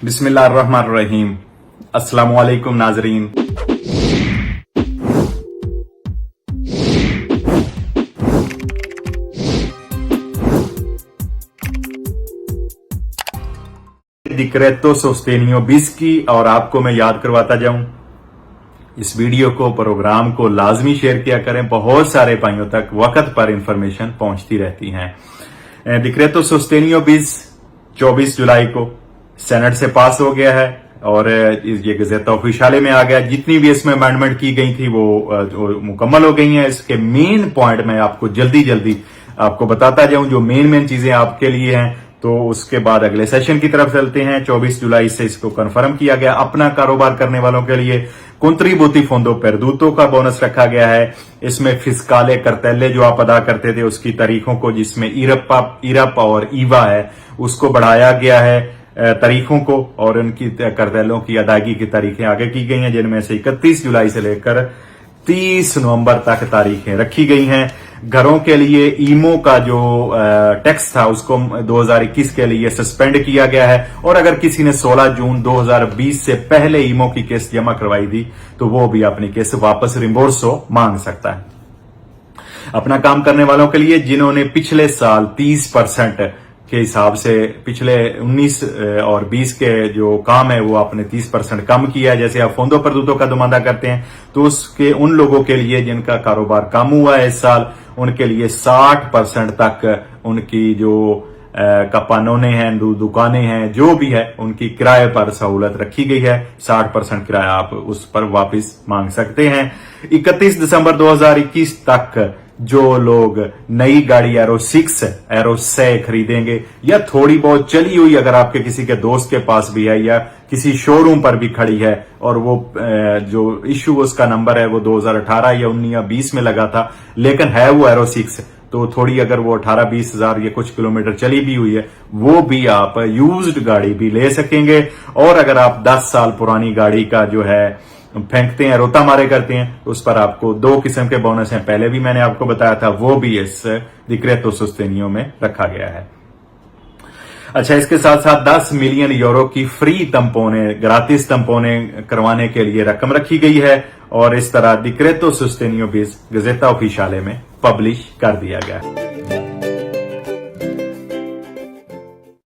बिस्मिल्लाहिर्रहमानिर्रहीम। अस्सलामु अलैकुम नाजरीन। डिक्रेतो सोस्टेनियो बिस की, और आपको मैं याद करवाता जाऊं, इस वीडियो को, प्रोग्राम को लाजमी शेयर किया करें। बहुत सारे भाइयों तक वक्त पर इंफॉर्मेशन पहुंचती रहती है। डिक्रेतो सोस्टेनियो बिस 24 जुलाई को सेनेट से पास हो गया है और ये गज़ेटा ऑफिशियले में आ गया। जितनी भी इसमें अमेंडमेंट की गई थी वो मुकम्मल हो गई हैं। इसके मेन पॉइंट मैं आपको जल्दी आपको बताता जाऊं, जो मेन चीजें आपके लिए हैं। तो उसके बाद अगले सेशन की तरफ चलते हैं। 24 जुलाई से इसको कंफर्म किया गया। अपना कारोबार करने वालों के लिए कंट्रीब्यूटी फोंदो पेरदूतो का बोनस रखा गया है। इसमें फिस्काले करतेले जो आप अदा करते थे उसकी तारीखों को, जिसमें इरप और ईवा है, उसको बढ़ाया गया है तारीखों को, और उनकी करतेलों की अदायगी की तारीखें आगे की गई हैं, जिनमें से 31 जुलाई से लेकर 30 नवंबर तक तारीखें रखी गई हैं। घरों के लिए ईमो का जो टैक्स था उसको 2021 के लिए सस्पेंड किया गया है, और अगर किसी ने 16 जून 2020 से पहले ईमो की किस्त जमा करवाई थी तो वो भी अपनी किस्त वापस रिम्बोर्सो मांग सकता है। अपना काम करने वालों के लिए जिन्होंने पिछले साल 30% के हिसाब से पिछले 19 और 20 के जो काम है वो आपने 30% कम किया है, जैसे आप फोंदो परदूतों का दुमादा करते हैं, तो उसके उन लोगों के लिए जिनका कारोबार कम हुआ है इस साल, उनके लिए 60% तक उनकी जो कपानोने हैं, दुकानें हैं, जो भी है, उनकी किराए पर सहूलत रखी गई है। 60% किराया आप उस पर वापस मांग सकते हैं। 31 दिसंबर 2021 तक जो लोग नई गाड़ी एरो 6 एरो 6 खरीदेंगे, या थोड़ी बहुत चली हुई अगर आपके किसी के दोस्त के पास भी है या किसी शोरूम पर भी खड़ी है, और वो जो इश्यू उसका नंबर है वो 2018 या 19 या 20 में लगा था, लेकिन है वो एरो 6, तो थोड़ी अगर वो 18-20 हजार या कुछ किलोमीटर चली भी हुई है, वो भी आप यूज्ड गाड़ी भी ले सकेंगे। और अगर आप 10 साल पुरानी गाड़ी का जो है फेंकते हैं, रोता मारे करते हैं, तो उस पर आपको 2 किस्म के बोनस हैं, पहले भी मैंने आपको बताया था, वो भी इस डिक्रेतो सोस्टेनियो में रखा गया है। अच्छा, इसके साथ साथ 10 मिलियन यूरो की फ्री तंपोने, ग्रातिस तंपोने करवाने के लिए रकम रखी गई है, और इस तरह डिक्रेतो सोस्टेनियो बिस गज़ेटा ऑफिशियले में पब्लिश कर दिया गया है।